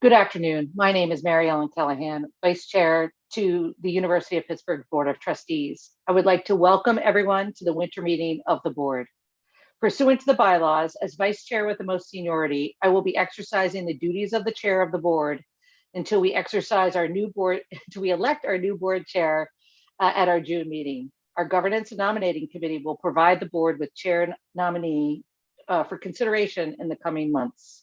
Good afternoon. My name is Mary Ellen Callahan, Vice Chair to the University of Pittsburgh Board of Trustees. I would like to welcome everyone to the winter meeting of the board. Pursuant to the bylaws, as Vice Chair with the most seniority, I will be exercising the duties of the Chair of the board until we elect our new board chair at our June meeting. Our Governance and Nominating Committee will provide the board with chair nominee for consideration in the coming months.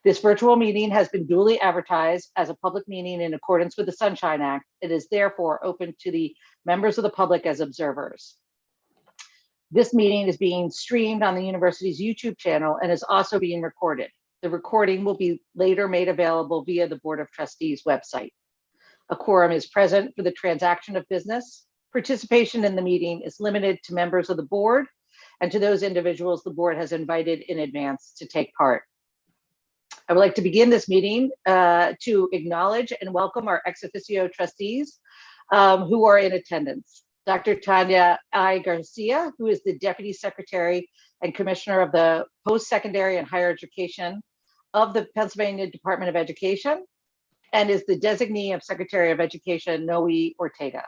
This virtual meeting has been duly advertised as a public meeting in accordance with the Sunshine Act. It is therefore open to the members of the public as observers. This meeting is being streamed on the university's YouTube channel and is also being recorded. The recording will be later made available via the Board of Trustees website. A quorum is present for the transaction of business. Participation in the meeting is limited to members of the board and to those individuals the board has invited in advance to take part. I would like to begin this meeting to acknowledge and welcome our ex officio trustees who are in attendance. Dr. Tanya I. Garcia, who is the Deputy Secretary and Commissioner of the Post-Secondary and Higher Education of the Pennsylvania Department of Education, and is the designee of Secretary of Education, Noe Ortega.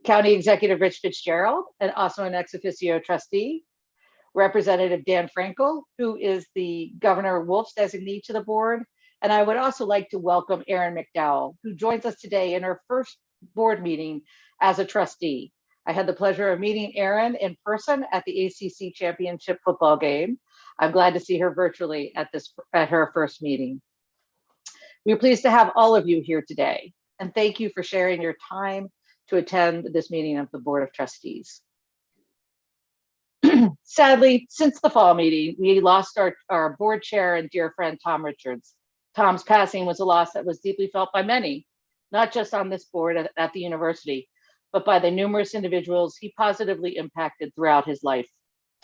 County Executive Rich Fitzgerald, and also an ex officio trustee. Representative Dan Frankel, who is the Governor Wolf's designee to the board. And I would also like to welcome Erin McDowell, who joins us today in her first board meeting as a trustee. I had the pleasure of meeting Erin in person at the ACC Championship football game. I'm glad to see her virtually at her first meeting. We're pleased to have all of you here today, and thank you for sharing your time to attend this meeting of the Board of Trustees. Sadly, since the fall meeting, we lost our board chair and dear friend, Tom Richards. Tom's passing was a loss that was deeply felt by many, not just on this board at the university, but by the numerous individuals he positively impacted throughout his life.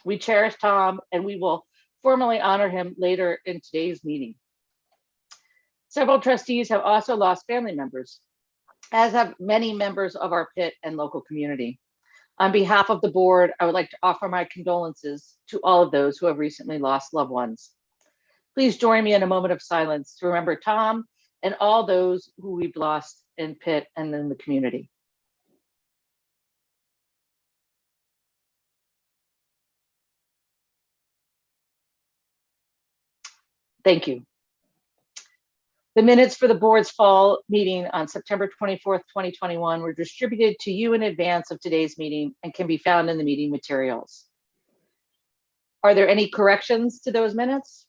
We cherish Tom, and we will formally honor him later in today's meeting. Several trustees have also lost family members, as have many members of our Pitt and local community. On behalf of the board, I would like to offer my condolences to all of those who have recently lost loved ones. Please join me in a moment of silence to remember Tom and all those who we've lost in Pitt and in the community. Thank you. The minutes for the board's fall meeting on September 24th, 2021 were distributed to you in advance of today's meeting and can be found in the meeting materials. Are there any corrections to those minutes?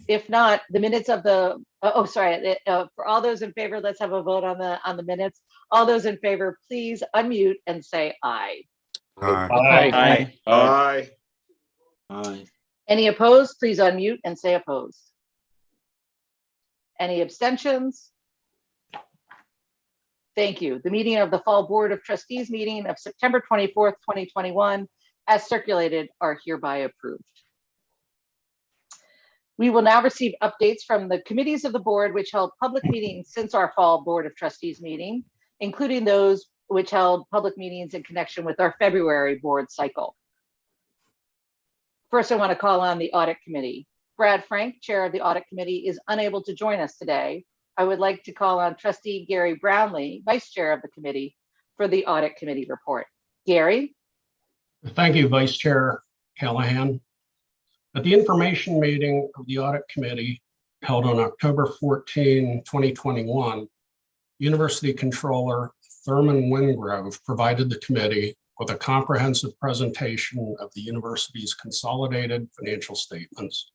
If not, the minutes of the, for all those in favor, let's have a vote on the minutes. All those in favor, please unmute and say aye. Aye. Aye. Aye. Aye. Aye. Any opposed, please unmute and say opposed. Any abstentions? Thank you. The meeting of the Fall Board of Trustees meeting of September 24th, 2021, as circulated, are hereby approved. We will now receive updates from the committees of the board which held public meetings since our Fall Board of Trustees meeting, including those which held public meetings in connection with our February board cycle. First, I want to call on the Audit Committee. Brad Frank, Chair of the Audit Committee, is unable to join us today. I would like to call on Trustee Gary Brownlee, Vice Chair of the committee, for the Audit Committee report. Gary? Thank you, Vice Chair Callahan. At the information meeting of the Audit Committee held on October 14, 2021, University Controller Thurman Wingrove provided the committee with a comprehensive presentation of the university's consolidated financial statements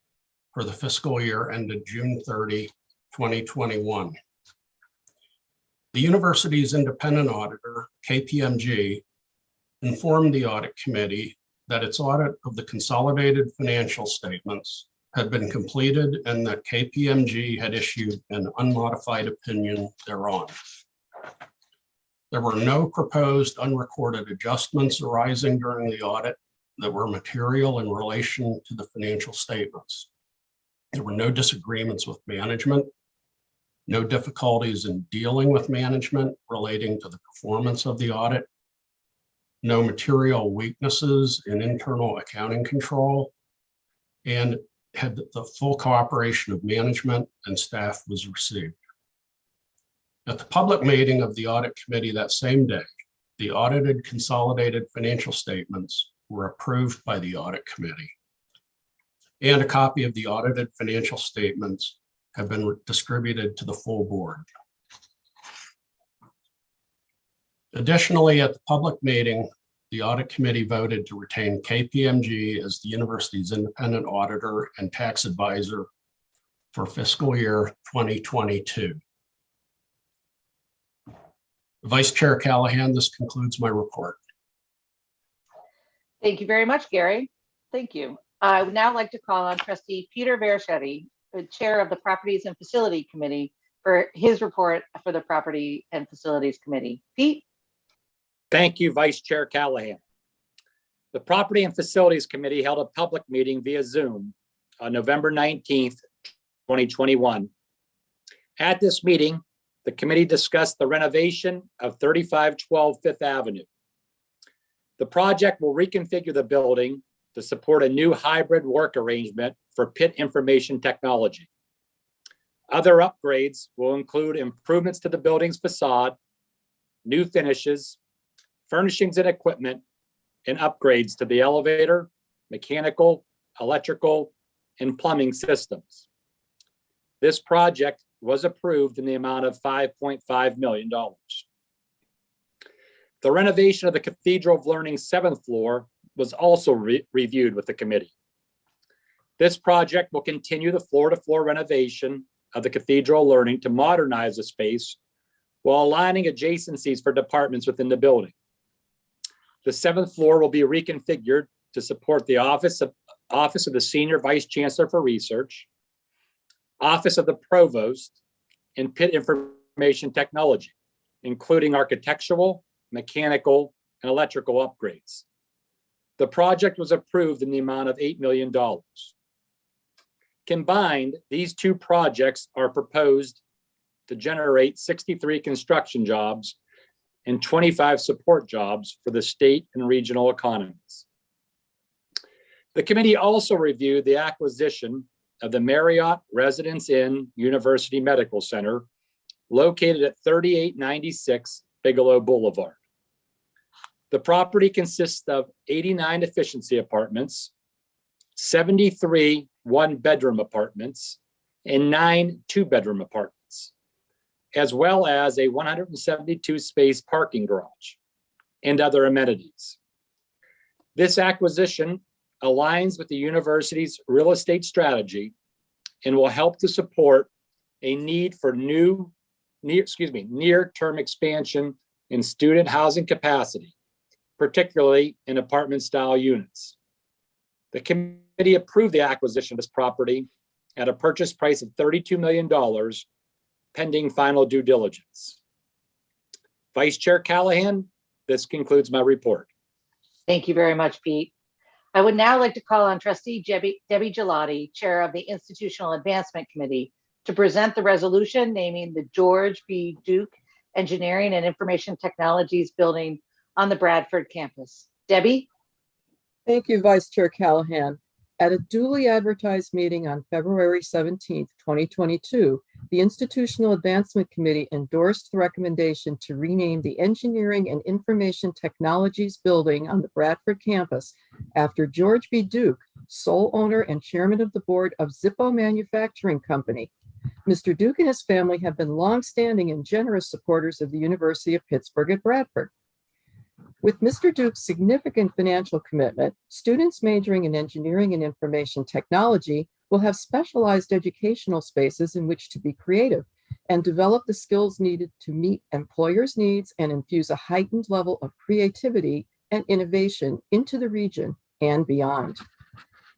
for the fiscal year ended June 30, 2021. The university's independent auditor, KPMG, informed the audit committee that its audit of the consolidated financial statements had been completed and that KPMG had issued an unmodified opinion thereon. There were no proposed unrecorded adjustments arising during the audit that were material in relation to the financial statements. There were no disagreements with management, no difficulties in dealing with management relating to the performance of the audit, no material weaknesses in internal accounting control, and had the full cooperation of management and staff was received. At the public meeting of the audit committee that same day, the audited consolidated financial statements were approved by the audit committee. And a copy of the audited financial statements have been distributed to the full board. Additionally, at the public meeting, the audit committee voted to retain KPMG as the university's independent auditor and tax advisor for fiscal year 2022. Vice Chair Callahan, this concludes my report. Thank you very much, Gary. Thank you. I would now like to call on Trustee Peter Verchetti, the Chair of the Properties and Facility Committee, for his report for the Property and Facilities Committee. Pete? Thank you, Vice Chair Callahan. The Property and Facilities Committee held a public meeting via Zoom on November 19th, 2021. At this meeting, the committee discussed the renovation of 3512 Fifth Avenue. The project will reconfigure the building to support a new hybrid work arrangement for Pitt Information Technology. Other upgrades will include improvements to the building's facade, new finishes, furnishings and equipment, and upgrades to the elevator, mechanical, electrical, and plumbing systems. This project was approved in the amount of $5.5 million. The renovation of the Cathedral of Learning's 7th floor was also reviewed with the committee. This project will continue the floor-to-floor renovation of the Cathedral of Learning to modernize the space while aligning adjacencies for departments within the building. The 7th floor will be reconfigured to support the Office of the Senior Vice Chancellor for Research, Office of the Provost, and Pitt Information Technology, including architectural, mechanical, and electrical upgrades. The project was approved in the amount of $8 million. Combined, these two projects are proposed to generate 63 construction jobs and 25 support jobs for the state and regional economies. The committee also reviewed the acquisition of the Marriott Residence Inn University Medical Center located at 3896 Bigelow Boulevard. The property consists of 89 efficiency apartments, 73 one-bedroom apartments, and 9 two-bedroom apartments, as well as a 172-space parking garage and other amenities. This acquisition aligns with the university's real estate strategy and will help to support a need for near-term expansion in student housing capacity, particularly in apartment-style units. The committee approved the acquisition of this property at a purchase price of $32 million, pending final due diligence. Vice Chair Callahan, this concludes my report. Thank you very much, Pete. I would now like to call on Trustee Debbie Gelati, Chair of the Institutional Advancement Committee, to present the resolution naming the George B. Duke Engineering and Information Technologies Building on the Bradford campus. Debbie? Thank you, Vice Chair Callahan. At a duly advertised meeting on February 17th, 2022, the Institutional Advancement Committee endorsed the recommendation to rename the Engineering and Information Technologies Building on the Bradford campus after George B. Duke, sole owner and chairman of the board of Zippo Manufacturing Company. Mr. Duke and his family have been longstanding and generous supporters of the University of Pittsburgh at Bradford. With Mr. Duke's significant financial commitment, students majoring in engineering and information technology will have specialized educational spaces in which to be creative and develop the skills needed to meet employers' needs and infuse a heightened level of creativity and innovation into the region and beyond.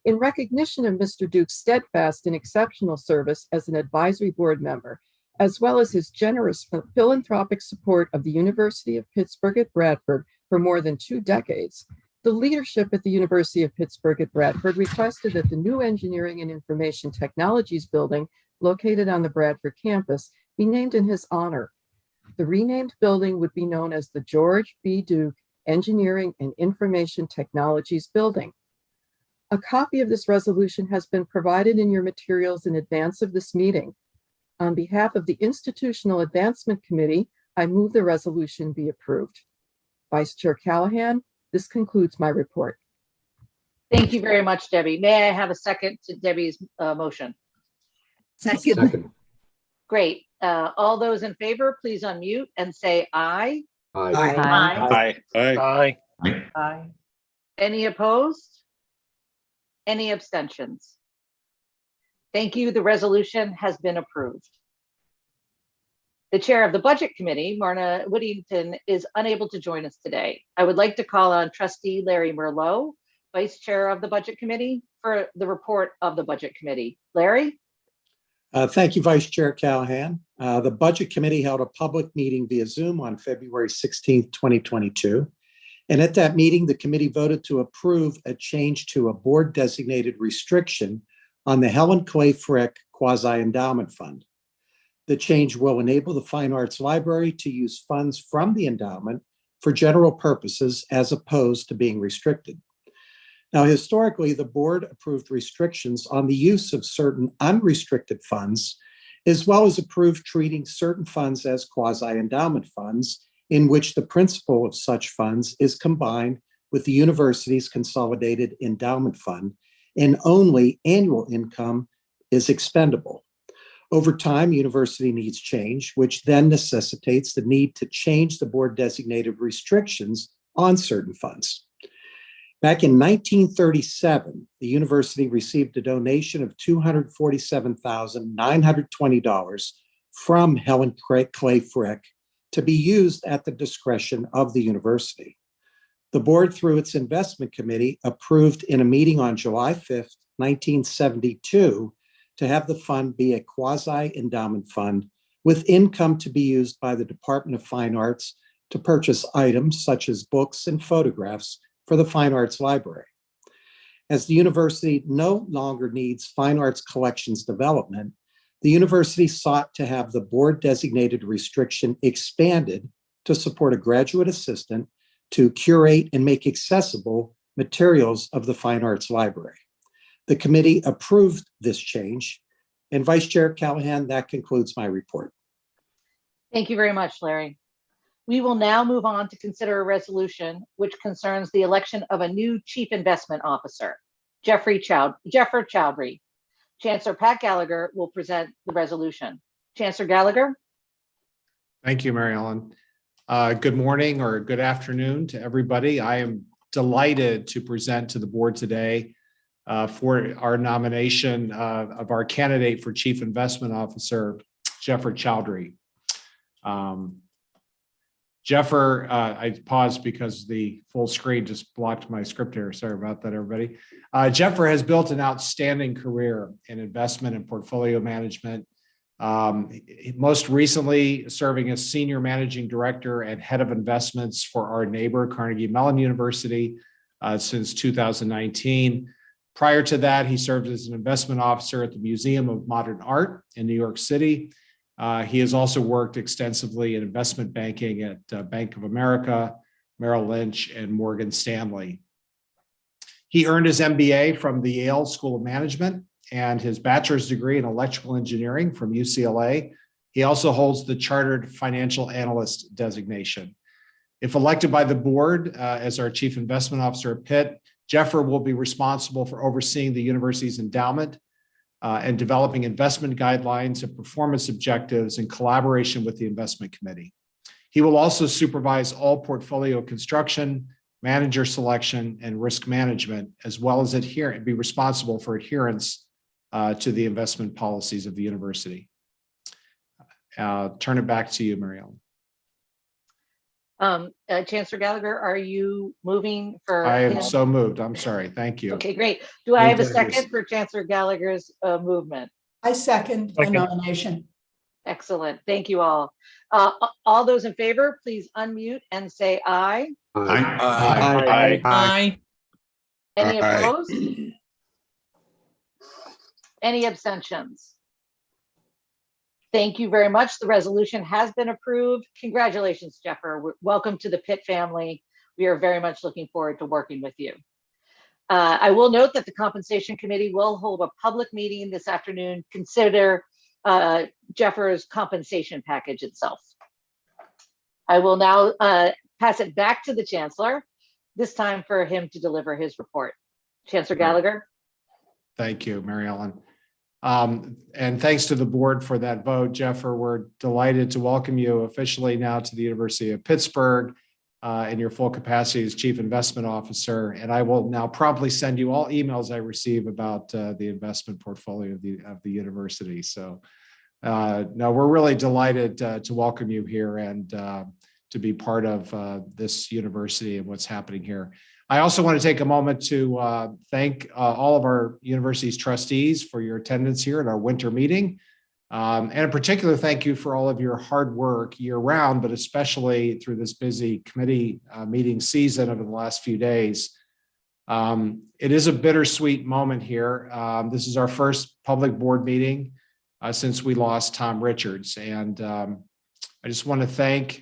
In recognition of Mr. Duke's steadfast and exceptional service as an advisory board member, as well as his generous philanthropic support of the University of Pittsburgh at Bradford for more than 2 decades, the leadership at the University of Pittsburgh at Bradford requested that the new Engineering and Information Technologies building located on the Bradford campus be named in his honor. The renamed building would be known as the George B. Duke Engineering and Information Technologies Building. A copy of this resolution has been provided in your materials in advance of this meeting. On behalf of the Institutional Advancement Committee, I move the resolution be approved. Vice Chair Callahan, this concludes my report. Thank you very much, Debbie. May I have a second to Debbie's motion? Second. Great. All those in favor, please unmute and say aye. Aye. Aye. Aye. Any opposed? Any abstentions? Thank you. The resolution has been approved. The chair of the Budget Committee, Marna Whittington, is unable to join us today. I would like to call on Trustee Larry Merlot, Vice Chair of the Budget Committee, for the report of the Budget Committee. Larry? Thank you, Vice Chair Callahan. The Budget Committee held a public meeting via Zoom on February 16th, 2022. And at that meeting, the committee voted to approve a change to a board-designated restriction on the Helen Clay Frick Quasi-Endowment Fund. The change will enable the Fine Arts Library to use funds from the endowment for general purposes as opposed to being restricted. Now, historically, the board approved restrictions on the use of certain unrestricted funds, as well as approved treating certain funds as quasi-endowment funds, in which the principal of such funds is combined with the university's consolidated endowment fund, and only annual income is expendable. Over time, university needs change, which then necessitates the need to change the board-designated restrictions on certain funds. Back in 1937, the university received a donation of $247,920 from Helen Clay Frick to be used at the discretion of the university. The board, through its investment committee, approved in a meeting on July 5th, 1972, to have the fund be a quasi-endowment fund with income to be used by the Department of Fine Arts to purchase items such as books and photographs for the Fine Arts Library. As the university no longer needs fine arts collections development, the university sought to have the board-designated restriction expanded to support a graduate assistant to curate and make accessible materials of the Fine Arts Library. The committee approved this change. And Vice Chair Callahan, that concludes my report. Thank you very much, Larry. We will now move on to consider a resolution which concerns the election of a new Chief Investment Officer, Jeffrey Chowdhury. Chancellor Pat Gallagher will present the resolution. Chancellor Gallagher? Thank you, Mary Ellen. Good morning or good afternoon to everybody. I am delighted to present to the board today for our nomination of our candidate for Chief Investment Officer, Jeffrey Chowdhury. I paused because the full screen just blocked my script here. Sorry about that, everybody. Jeffrey has built an outstanding career in investment and portfolio management. Most recently serving as Senior Managing Director and Head of Investments for our neighbor, Carnegie Mellon University, since 2019. Prior to that, he served as an investment officer at the Museum of Modern Art in New York City. He has also worked extensively in investment banking at Bank of America, Merrill Lynch, and Morgan Stanley. He earned his MBA from the Yale School of Management and his bachelor's degree in electrical engineering from UCLA. He also holds the Chartered Financial Analyst designation. If elected by the board as our Chief Investment Officer at Pitt, Jeffrey will be responsible for overseeing the university's endowment and developing investment guidelines and performance objectives in collaboration with the investment committee. He will also supervise all portfolio construction, manager selection, and risk management, as well as be responsible for adherence to the investment policies of the university. Turn it back to you, Mary Ellen. Chancellor Gallagher, are you moving for? I am so moved. I'm sorry. Thank you. Okay, great. Do I have a Moved and second for Chancellor Gallagher's movement? I second the nomination. Excellent. Thank you all. All those in favor, please unmute and say aye. Aye. Aye. Any Aye. opposed? Any abstentions? Thank you very much. The resolution has been approved. Congratulations, Jeffrey. Welcome to the Pitt family. We are very much looking forward to working with you. I will note that the Compensation Committee will hold a public meeting this afternoon, consider Jeffers' compensation package itself. I will now pass it back to the Chancellor, this time for him to deliver his report. Chancellor Gallagher. Thank you, Mary Ellen. And thanks to the board for that vote. Jeffer, we're delighted to welcome you officially now to the University of Pittsburgh in your full capacity as Chief Investment Officer. And I will now promptly send you all emails I receive about the investment portfolio of the university. So no, we're really delighted to welcome you here and to be part of this university and what's happening here. I also want to take a moment to thank all of our university's trustees for your attendance here at our winter meeting. And in particular, thank you for all of your hard work year round, but especially through this busy committee meeting season over the last few days. It is a bittersweet moment here. This is our first public board meeting since we lost Tom Richards. And I just want to thank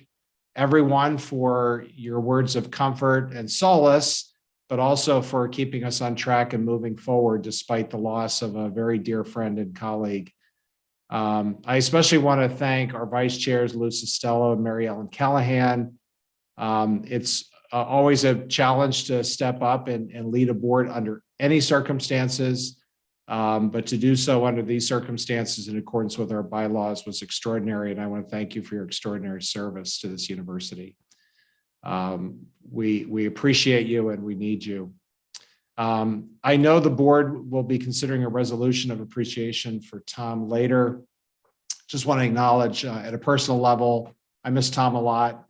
everyone for your words of comfort and solace, but also for keeping us on track and moving forward despite the loss of a very dear friend and colleague. I especially want to thank our vice chairs, Lou Costello and Mary Ellen Callahan. It's always a challenge to step up and lead a board under any circumstances, but to do so under these circumstances in accordance with our bylaws was extraordinary. And I want to thank you for your extraordinary service to this university. We appreciate you and we need you. I know the board will be considering a resolution of appreciation for Tom later. Just want to acknowledge at a personal level, I miss Tom a lot.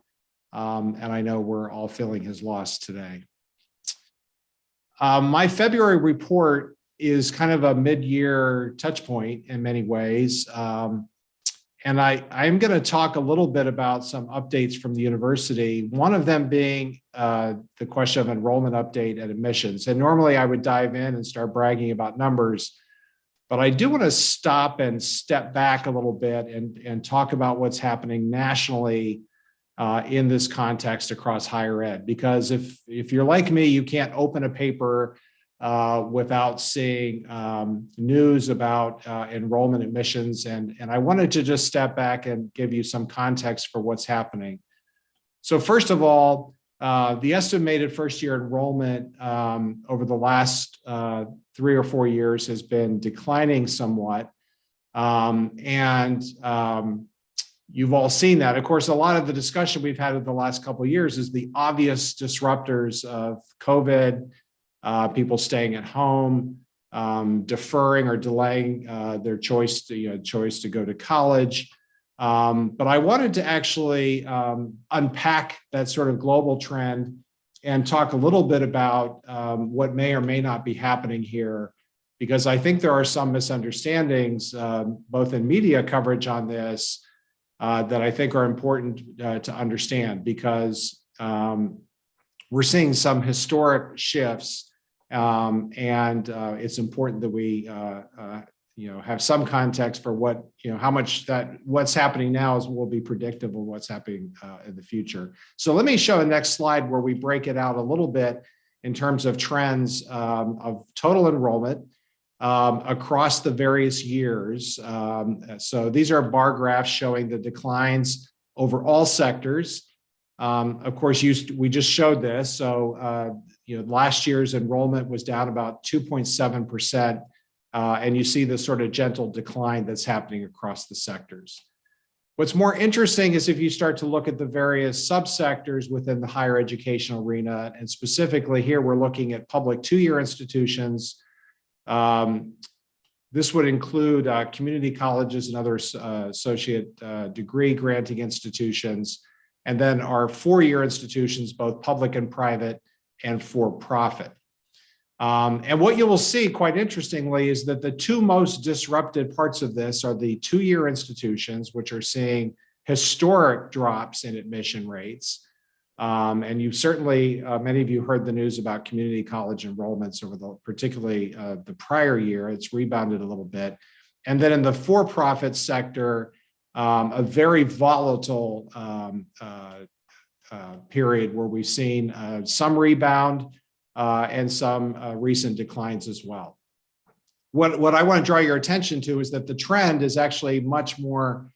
And I know we're all feeling his loss today. My February report is kind of a mid-year touch point in many ways. And I'm going to talk a little bit about some updates from the university, one of them being the question of enrollment update and admissions. And normally I would dive in and start bragging about numbers, but I do want to stop and step back a little bit and talk about what's happening nationally in this context across higher ed. Because if you're like me, you can't open a paper without seeing news about enrollment admissions. And I wanted to just step back and give you some context for what's happening. So first of all, the estimated first year enrollment over the last 3 or 4 years has been declining somewhat. You've all seen that. Of course, a lot of the discussion we've had in the last couple of years is the obvious disruptors of COVID, people staying at home, deferring or delaying their choice to go to college. But I wanted to actually unpack that sort of global trend and talk a little bit about what may or may not be happening here, because I think there are some misunderstandings, both in media coverage on this, that I think are important to understand, because we're seeing some historic shifts. And it's important that we, have some context for what's happening now will be predictive of what's happening in the future. So let me show the next slide where we break it out a little bit in terms of trends of total enrollment across the various years. So these are bar graphs showing the declines over all sectors. Of course, we just showed this. So, last year's enrollment was down about 2.7%. And you see the sort of gentle decline that's happening across the sectors. What's more interesting is if you start to look at the various subsectors within the higher education arena, and specifically here, we're looking at public two-year institutions. This would include community colleges and other associate degree granting institutions, and then our four-year institutions, both public and private and for-profit. And what you will see, quite interestingly, is that the two most disrupted parts of this are the two-year institutions, which are seeing historic drops in admission rates. And you've certainly, many of you heard the news about community college enrollments over particularly the prior year. It's rebounded a little bit. And then in the for-profit sector, a very volatile period where we've seen some rebound, and some recent declines as well. What I want to draw your attention to is that the trend is actually much more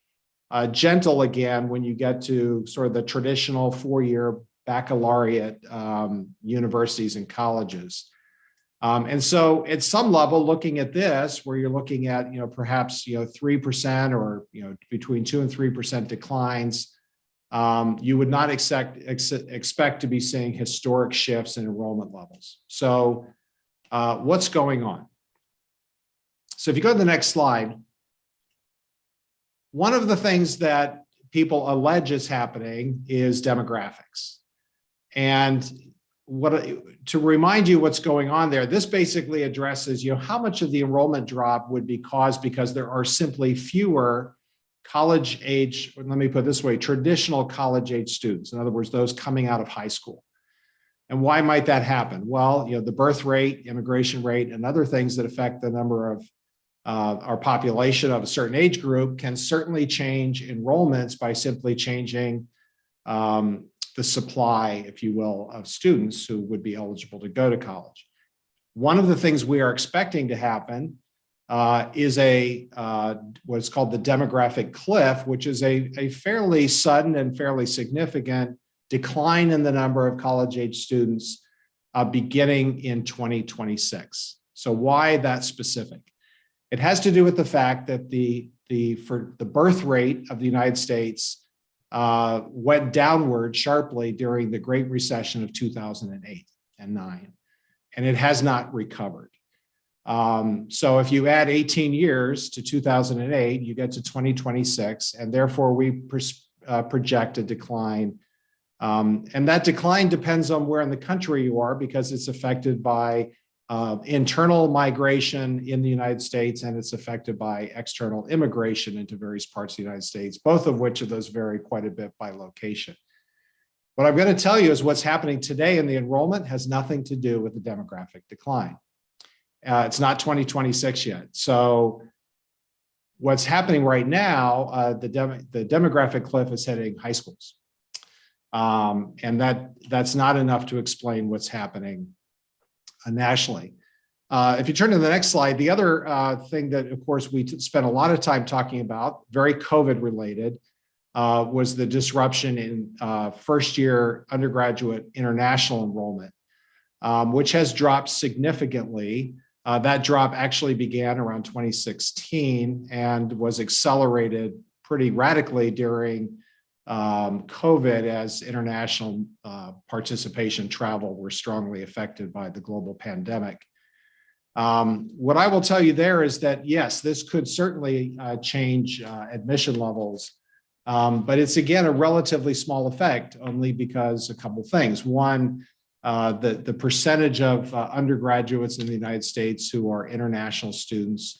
gentle again when you get to sort of the traditional four-year baccalaureate universities and colleges. And so at some level, looking at this, where you're looking at, perhaps, 3% or, between 2 and 3% declines, you would not expect to be seeing historic shifts in enrollment levels. So what's going on? So if you go to the next slide, one of the things that people allege is happening is demographics. And to remind you what's going on there, this basically addresses, how much of the enrollment drop would be caused because there are simply fewer college age, let me put it this way, traditional college age students. In other words, those coming out of high school. And why might that happen? Well, the birth rate, immigration rate, and other things that affect the number of our population of a certain age group can certainly change enrollments by simply changing the supply, if you will, of students who would be eligible to go to college. One of the things we are expecting to happen is what's called the demographic cliff, which is a fairly sudden and fairly significant decline in the number of college-age students beginning in 2026. So why that specific? It has to do with the fact that the birth rate of the United States went downward sharply during the Great Recession of 2008 and 9, and it has not recovered. So if you add 18 years to 2008, you get to 2026, and therefore we project a decline. And that decline depends on where in the country you are, because it's affected by internal migration in the United States, and it's affected by external immigration into various parts of the United States, both of which of those vary quite a bit by location. What I'm going to tell you is what's happening today in the enrollment has nothing to do with the demographic decline. It's not 2026 yet. So what's happening right now, the demographic cliff is hitting high schools. And that's not enough to explain what's happening nationally. If you turn to the next slide, the other thing that, of course, we spent a lot of time talking about, very COVID related, was the disruption in first-year undergraduate international enrollment, which has dropped significantly. That drop actually began around 2016 and was accelerated pretty radically during COVID as international participation travel were strongly affected by the global pandemic. What I will tell you there is that, yes, this could certainly change admission levels, but it's, again, a relatively small effect, only because a couple things. One, the percentage of undergraduates in the United States who are international students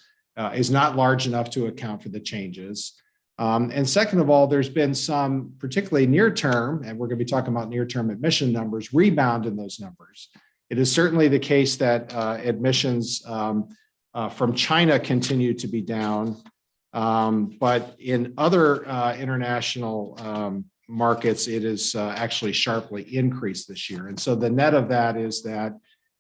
is not large enough to account for the changes. And second of all, there's been some, particularly near term, and we're going to be talking about near term admission numbers, rebound in those numbers. It is certainly the case that admissions from China continue to be down, but in other international markets, it is actually sharply increased this year. And so the net of that is that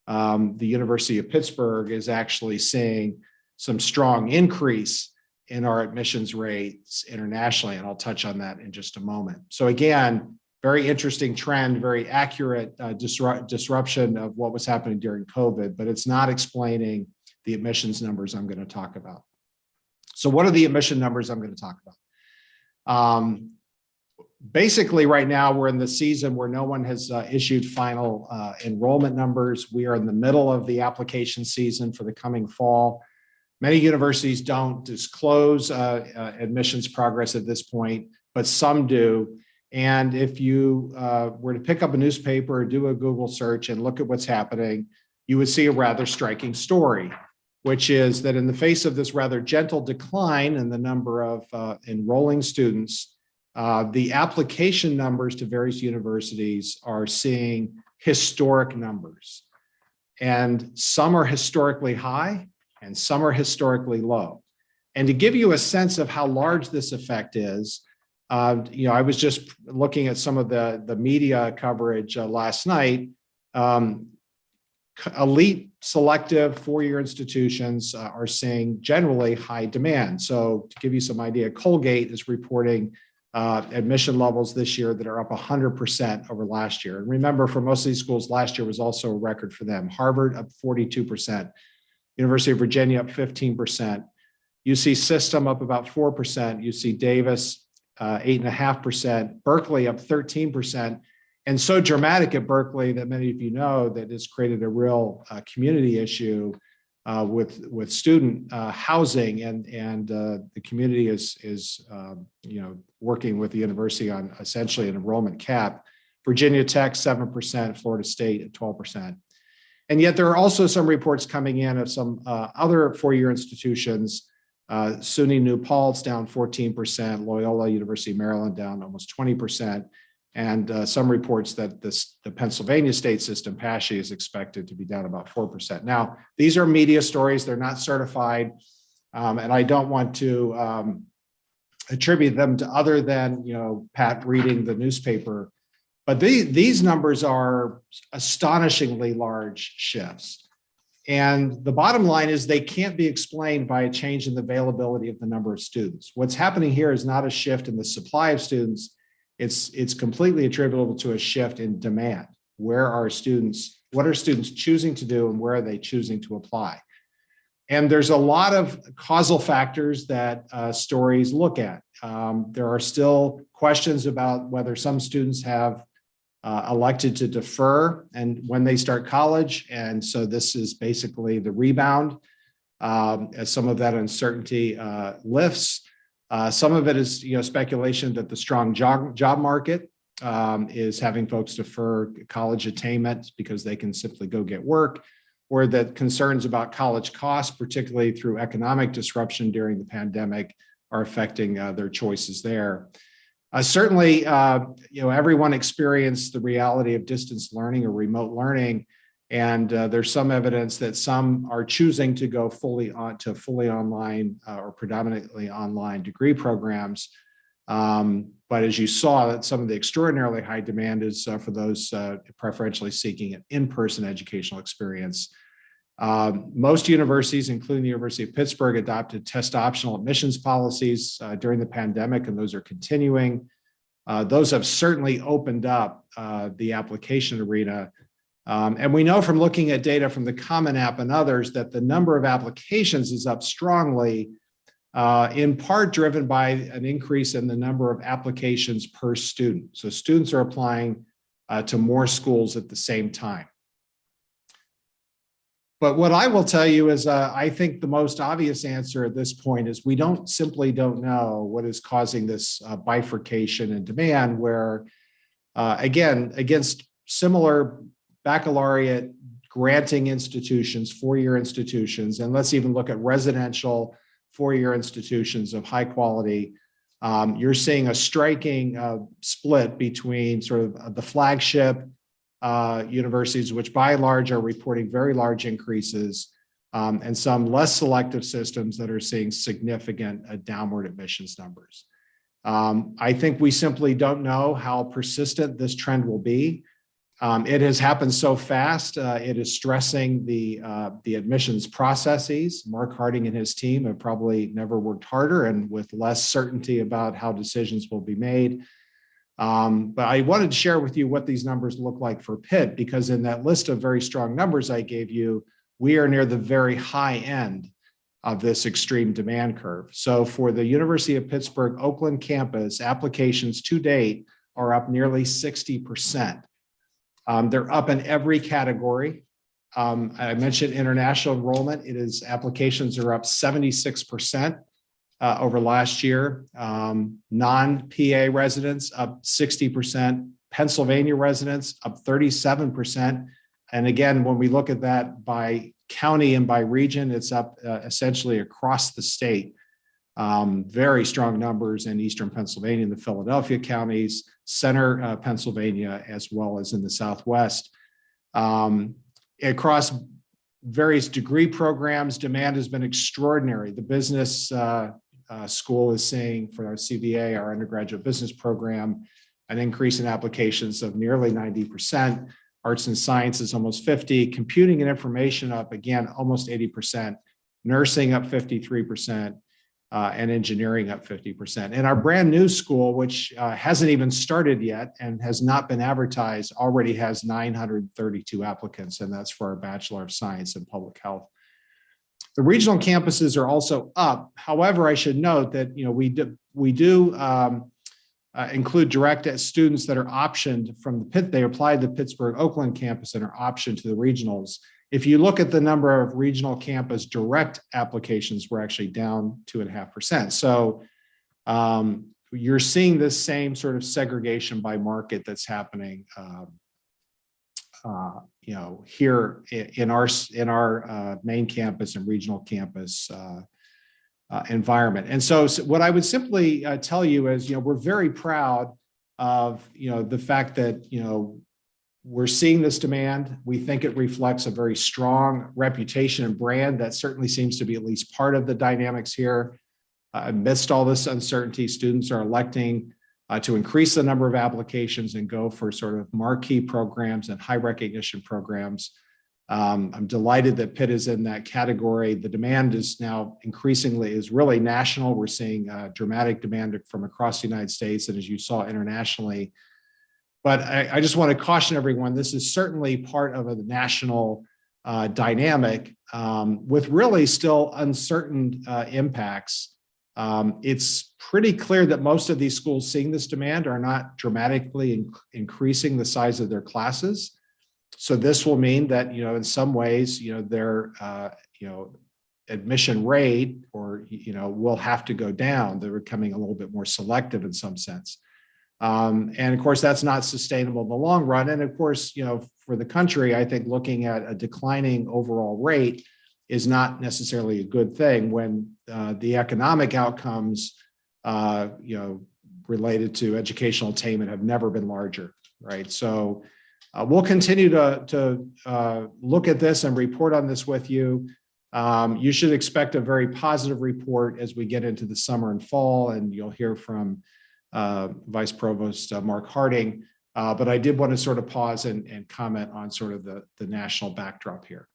the University of Pittsburgh is actually seeing some strong increase in our admissions rates internationally, and I'll touch on that in just a moment. So again, very interesting trend, very accurate disruption of what was happening during COVID, but it's not explaining the admissions numbers I'm going to talk about. So what are the admission numbers I'm going to talk about? Basically, right now, we're in the season where no one has issued final enrollment numbers. We are in the middle of the application season for the coming fall. Many universities don't disclose admissions progress at this point, but some do. And if you were to pick up a newspaper or do a Google search and look at what's happening, you would see a rather striking story, which is that in the face of this rather gentle decline in the number of enrolling students, the application numbers to various universities are seeing historic numbers. And some are historically high and some are historically low. And to give you a sense of how large this effect is, I was just looking at some of the media coverage last night. elite selective four-year institutions are seeing generally high demand. So to give you some idea, Colgate is reporting admission levels this year that are up 100% over last year. And remember, for most of these schools, last year was also a record for them. Harvard up 42%, University of Virginia up 15%, UC System up about 4%, UC Davis 8.5%, Berkeley up 13%. And so dramatic at Berkeley that many of you know that it's created a real community issue with student housing, and the community is working with the university on essentially an enrollment cap. Virginia Tech 7%, Florida State at 12%. And yet there are also some reports coming in of some other four-year institutions. SUNY New Paltz down 14%, Loyola University of Maryland down almost 20%. And some reports that the Pennsylvania state system, PASHE, is expected to be down about 4%. Now, these are media stories. They're not certified. And I don't want to attribute them to other than, Pat reading the newspaper. But these numbers are astonishingly large shifts. And the bottom line is they can't be explained by a change in the availability of the number of students. What's happening here is not a shift in the supply of students. It's completely attributable to a shift in demand. Where are students? What are students choosing to do, and where are they choosing to apply? And there's a lot of causal factors that stories look at. There are still questions about whether some students have elected to defer and when they start college. And so this is basically the rebound as some of that uncertainty lifts. Some of it is speculation that the strong job market is having folks defer college attainment because they can simply go get work, or that concerns about college costs, particularly through economic disruption during the pandemic, are affecting their choices there. Certainly, everyone experienced the reality of distance learning or remote learning, and there's some evidence that some are choosing to go fully online or predominantly online degree programs. But as you saw, that some of the extraordinarily high demand is for those preferentially seeking an in-person educational experience. Most universities, including the University of Pittsburgh, adopted test optional admissions policies during the pandemic, and those are continuing. Those have certainly opened up the application arena. And we know from looking at data from the Common App and others that the number of applications is up strongly, in part driven by an increase in the number of applications per student. So students are applying to more schools at the same time. But what I will tell you is I think the most obvious answer at this point is we simply don't know what is causing this bifurcation in demand, where, again, against similar baccalaureate granting institutions, four-year institutions, and let's even look at residential four-year institutions of high quality, you're seeing a striking split between sort of the flagship universities, which by and large are reporting very large increases, and some less selective systems that are seeing significant downward admissions numbers. I think we simply don't know how persistent this trend will be. It has happened so fast. It is stressing the admissions processes. Mark Harding and his team have probably never worked harder and with less certainty about how decisions will be made. But I wanted to share with you what these numbers look like for Pitt, because in that list of very strong numbers I gave you, we are near the very high end of this extreme demand curve. So for the University of Pittsburgh Oakland campus, applications to date are up nearly 60%. They're up in every category. I mentioned international enrollment. Applications are up 76%. Over last year. Non-PA residents up 60%, Pennsylvania residents up 37%. And again, when we look at that by county and by region, it's up essentially across the state. Very strong numbers in Eastern Pennsylvania and the Philadelphia counties, Center Pennsylvania, as well as in the Southwest. Across various degree programs, demand has been extraordinary. The business school is seeing, for our CBA, our undergraduate business program, an increase in applications of nearly 90%. arts and sciences almost 50, computing and information up again almost 80%, nursing up 53%, and engineering up 50%. And our brand new school, which hasn't even started yet and has not been advertised, already has 932 applicants, and that's for our Bachelor of Science in Public Health. The regional campuses are also up. However, I should note that we do include direct students that are optioned from the Pitt. They applied to the Pittsburgh Oakland campus and are optioned to the regionals. If you look at the number of regional campus direct applications, we're actually down 2.5%. So you're seeing this same sort of segregation by market that's happening, here in our main campus and regional campus environment. And so what I would simply tell you is, we're very proud of the fact that we're seeing this demand. We think it reflects a very strong reputation and brand that certainly seems to be at least part of the dynamics here. Amidst all this uncertainty, students are electing to increase the number of applications and go for sort of marquee programs and high recognition programs. I'm delighted that Pitt is in that category. The demand is now is really national. We're seeing dramatic demand from across the United States, and as you saw internationally. But I just want to caution everyone, this is certainly part of a national dynamic with really still uncertain impacts. It's pretty clear that most of these schools seeing this demand are not dramatically increasing the size of their classes. So this will mean that, in some ways, their, admission rate will have to go down. They're becoming a little bit more selective in some sense. And of course, that's not sustainable in the long run. And of course, for the country, I think looking at a declining overall rate is not necessarily a good thing when the economic outcomes, related to educational attainment have never been larger, right? So we'll continue to look at this and report on this with you. You should expect a very positive report as we get into the summer and fall, and you'll hear from Vice Provost Mark Harding. But I did want to sort of pause and comment on sort of the national backdrop here.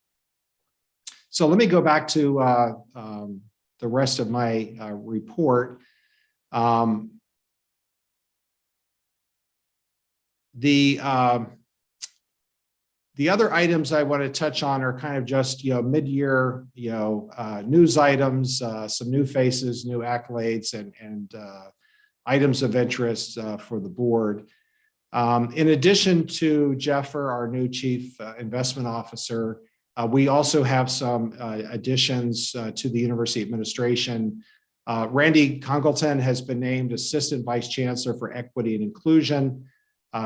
So let me go back to the rest of my report. The other items I want to touch on are kind of just, mid-year, news items, some new faces, new accolades, and items of interest for the board. In addition to Jeffer, our new Chief Investment Officer, we also have some additions to the University Administration. Randy Congleton has been named Assistant Vice Chancellor for Equity and Inclusion.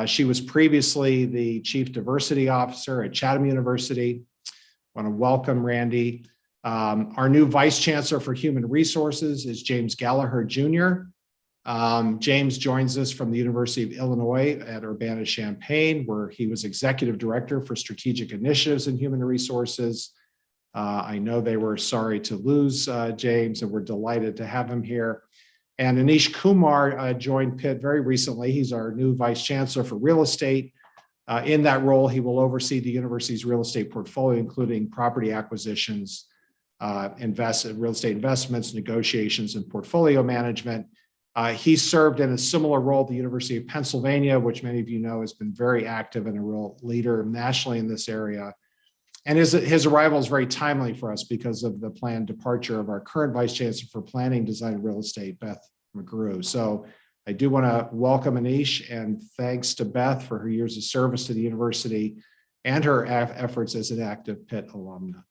She was previously the Chief Diversity Officer at Chatham University. I want to welcome Randy. Our new Vice Chancellor for Human Resources is James Gallagher, Jr. James joins us from the University of Illinois at Urbana-Champaign, where he was Executive Director for Strategic Initiatives in Human Resources. I know they were sorry to lose James, and we're delighted to have him here. And Anish Kumar joined Pitt very recently. He's our new Vice Chancellor for Real Estate. In that role, he will oversee the university's real estate portfolio, including property acquisitions, real estate investments, negotiations, and portfolio management. He served in a similar role at the University of Pennsylvania, which many of you know has been very active and a real leader nationally in this area. And his arrival is very timely for us because of the planned departure of our current Vice Chancellor for Planning, Design, and Real Estate, Beth McGrew. So I do want to welcome Anish, and thanks to Beth for her years of service to the university and her efforts as an active Pitt alumna.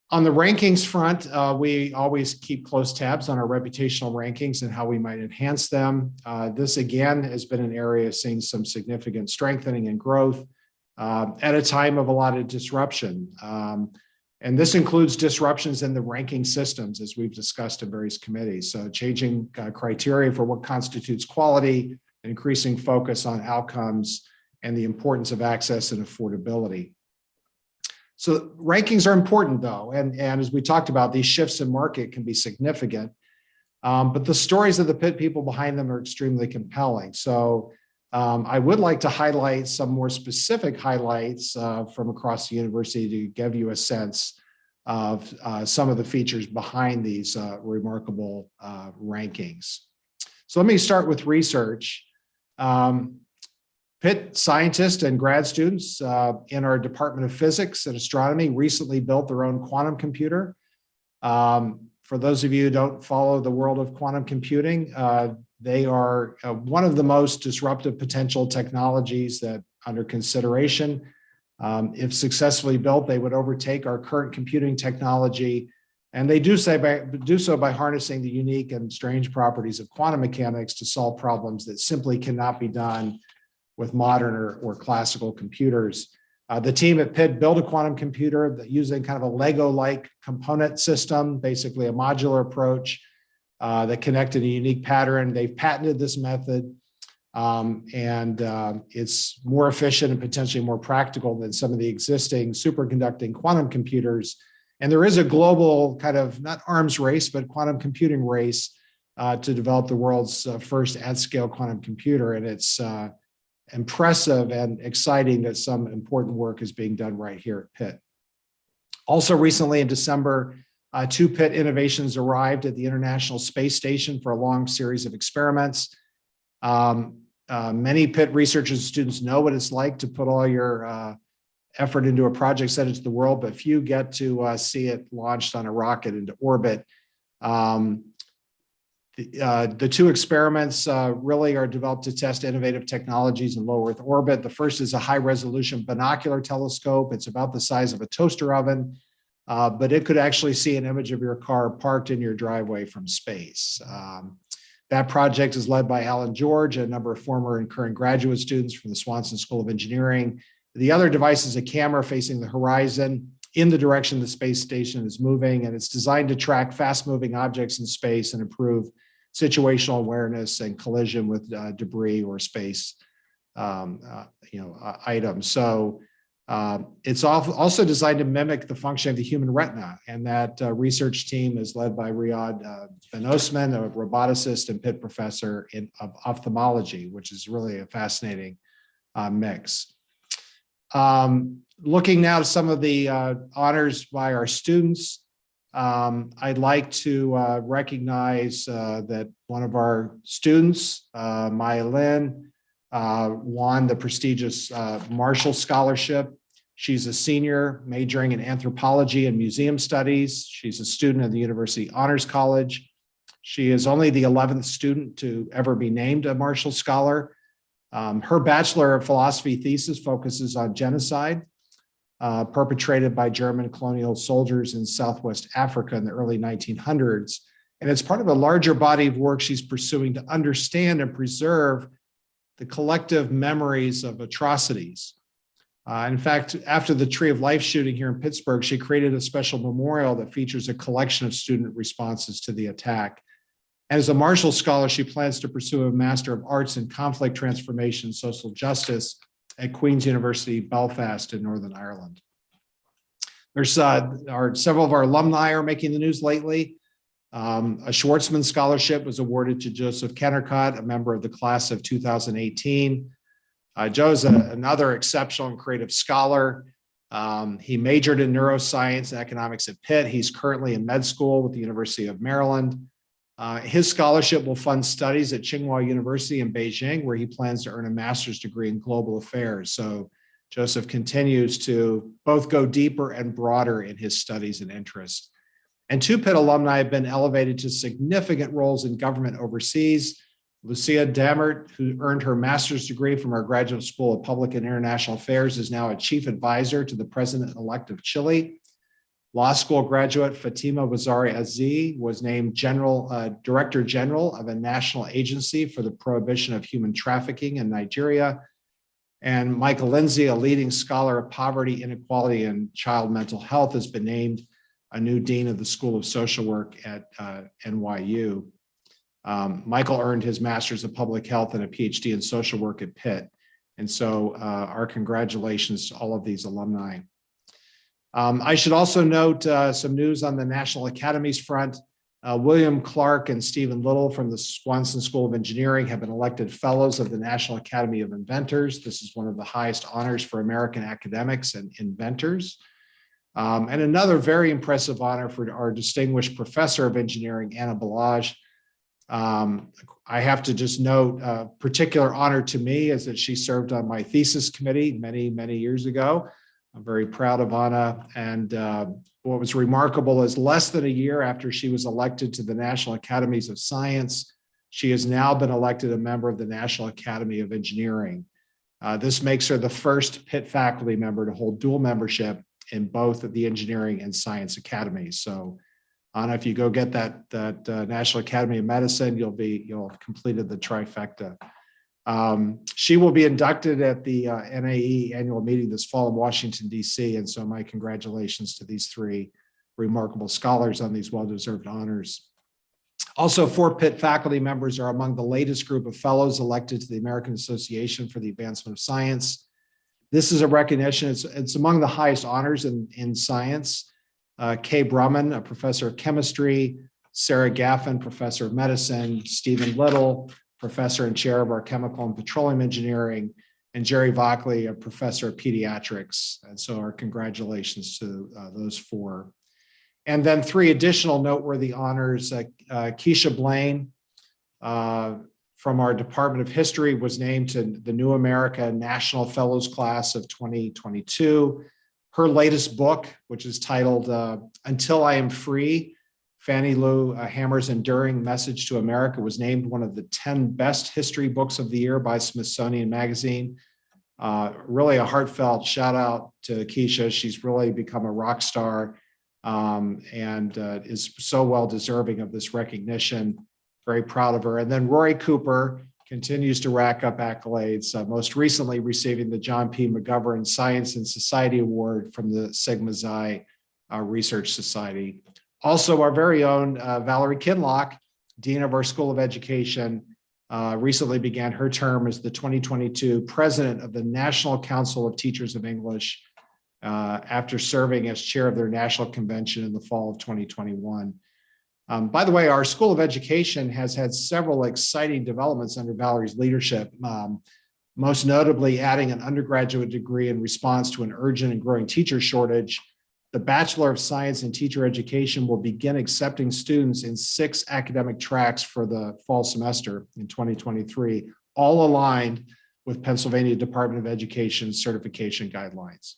On the rankings front, we always keep close tabs on our reputational rankings and how we might enhance them. This again has been an area seeing some significant strengthening and growth at a time of a lot of disruption. And this includes disruptions in the ranking systems, as we've discussed in various committees. So changing criteria for what constitutes quality, increasing focus on outcomes, and the importance of access and affordability. So rankings are important, though, and as we talked about, these shifts in market can be significant, but the stories of the Pitt people behind them are extremely compelling. So I would like to highlight some more specific highlights from across the university to give you a sense of some of the features behind these remarkable rankings. So let me start with research. Pitt scientists and grad students in our Department of Physics and Astronomy recently built their own quantum computer. For those of you who don't follow the world of quantum computing, they are one of the most disruptive potential technologies that under consideration. If successfully built, they would overtake our current computing technology. And they do so by harnessing the unique and strange properties of quantum mechanics to solve problems that simply cannot be done with modern or classical computers. The team at Pitt built a quantum computer that using kind of a Lego-like component system, basically a modular approach that connected a unique pattern. They've patented this method, and it's more efficient and potentially more practical than some of the existing superconducting quantum computers. And there is a global kind of not arms race, but quantum computing race to develop the world's first at-scale quantum computer. And it's impressive and exciting that some important work is being done right here at Pitt. Also recently in December, 2 Pitt innovations arrived at the International Space Station for a long series of experiments. Many Pitt researchers and students know what it's like to put all your effort into a project, send it to the world, but few get to see it launched on a rocket into orbit. The 2 experiments really are developed to test innovative technologies in low Earth orbit. The first is a high-resolution binocular telescope. It's about the size of a toaster oven, but it could actually see an image of your car parked in your driveway from space. That project is led by Alan George, a number of former and current graduate students from the Swanson School of Engineering. The other device is a camera facing the horizon in the direction the space station is moving, and it's designed to track fast-moving objects in space and improve situational awareness and collision with debris or space items. So it's also designed to mimic the function of the human retina, and that research team is led by Riyad Ben Osman, a roboticist and Pitt professor of ophthalmology, which is really a fascinating mix. Looking now at some of the honors by our students, I'd like to recognize that one of our students, Maya Lin, won the prestigious Marshall Scholarship. She's a senior majoring in anthropology and museum studies. She's a student at the University Honors College. She is only the 11th student to ever be named a Marshall Scholar. Her Bachelor of Philosophy thesis focuses on genocide perpetrated by German colonial soldiers in Southwest Africa in the early 1900s. And it's part of a larger body of work she's pursuing to understand and preserve the collective memories of atrocities. In fact, after the Tree of Life shooting here in Pittsburgh, she created a special memorial that features a collection of student responses to the attack. And as a Marshall Scholar, she plans to pursue a Master of Arts in Conflict Transformation, Social Justice at Queen's University, Belfast in Northern Ireland. There's several of our alumni are making the news lately. A Schwartzman Scholarship was awarded to Joseph Kennicott, a member of the class of 2018. Joe's another exceptional and creative scholar. He majored in neuroscience and economics at Pitt. He's currently in med school with the University of Maryland. His scholarship will fund studies at Tsinghua University in Beijing, where he plans to earn a master's degree in global affairs. So Joseph continues to both go deeper and broader in his studies and interests. And 2 Pitt alumni have been elevated to significant roles in government overseas. Lucia Damert, who earned her master's degree from our Graduate School of Public and International Affairs, is now a chief advisor to the president-elect of Chile. Law school graduate Fatima Wazari Aziz was named Director General of a national agency for the prohibition of human trafficking in Nigeria. And Michael Lindsay, a leading scholar of poverty, inequality, and child mental health, has been named a new dean of the School of Social Work at NYU. Michael earned his master's of public health and a PhD in social work at Pitt. And so our congratulations to all of these alumni. I should also note some news on the National Academies front. William Clark and Stephen Little from the Swanson School of Engineering have been elected fellows of the National Academy of Inventors. This is one of the highest honors for American academics and inventors. And another very impressive honor for our distinguished professor of engineering, Anna Balazs. I have to just note a particular honor to me is that she served on my thesis committee many, many years ago. I'm very proud of Anna. And what was remarkable is less than a year after she was elected to the National Academies of Science, she has now been elected a member of the National Academy of Engineering. This makes her the first Pitt faculty member to hold dual membership in both of the engineering and science academies. So Anna, if you go get that National Academy of Medicine, you'll have completed the trifecta. She will be inducted at the NAE annual meeting this fall in Washington, D.C. And so my congratulations to these three remarkable scholars on these well-deserved honors. Also, 4 Pitt faculty members are among the latest group of fellows elected to the American Association for the Advancement of Science. This is a recognition, it's among the highest honors in science. Kay Brumman, a professor of chemistry, Sarah Gaffin, professor of medicine, Stephen Little, professor and chair of our chemical and petroleum engineering, and Jerry Vockley, a professor of pediatrics. And so our congratulations to those 4. And then 3 additional noteworthy honors. Keisha Blaine from our Department of History was named to the New America National Fellows Class of 2022. Her latest book, which is titled Until I Am Free, Fannie Lou Hamer's Enduring Message to America, was named one of the 10 best history books of the year by Smithsonian Magazine. Really a heartfelt shout out to Keisha. She's really become a rock star and is so well deserving of this recognition. Very proud of her. And then Rory Cooper continues to rack up accolades, most recently receiving the John P. McGovern Science and Society Award from the Sigma Xi Research Society. Also, our very own Valerie Kinlock, Dean of our School of Education, recently began her term as the 2022 President of the National Council of Teachers of English after serving as chair of their national convention in the fall of 2021. By the way, our School of Education has had several exciting developments under Valerie's leadership, most notably adding an undergraduate degree in response to an urgent and growing teacher shortage. The Bachelor of Science in Teacher Education will begin accepting students in 6 academic tracks for the fall semester in 2023, all aligned with Pennsylvania Department of Education certification guidelines.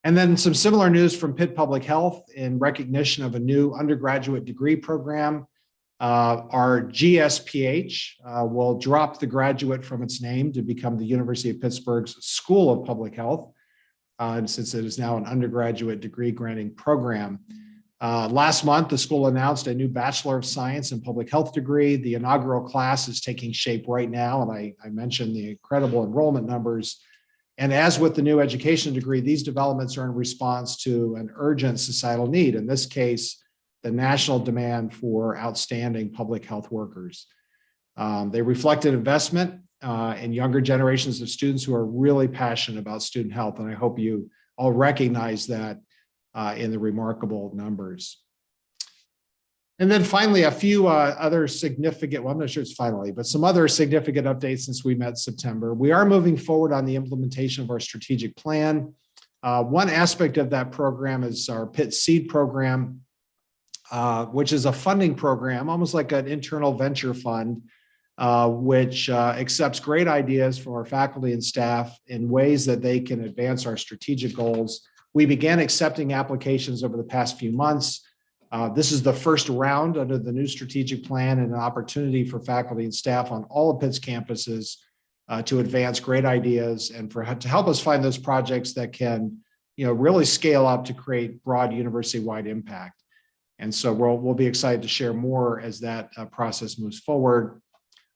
And then some similar news from Pitt Public Health in recognition of a new undergraduate degree program. Our GSPH will drop the graduate from its name to become the University of Pittsburgh's School of Public Health, since it is now an undergraduate degree granting program. Last month, the school announced a new Bachelor of Science in Public Health degree. The inaugural class is taking shape right now, and I mentioned the incredible enrollment numbers. And as with the new education degree, these developments are in response to an urgent societal need, in this case, the national demand for outstanding public health workers. They reflect an investment in younger generations of students who are really passionate about student health, and I hope you all recognize that in the remarkable numbers. And then finally, a few other significant, well, I'm not sure it's finally, but some other significant updates since we met in September. We are moving forward on the implementation of our strategic plan. One aspect of that program is our Pitt Seed program, which is a funding program, almost like an internal venture fund, which accepts great ideas from our faculty and staff in ways that they can advance our strategic goals. We began accepting applications over the past few months. This is the first round under the new strategic plan and an opportunity for faculty and staff on all of Pitt's campuses to advance great ideas and to help us find those projects that can, really scale up to create broad university-wide impact. And so we'll be excited to share more as that process moves forward.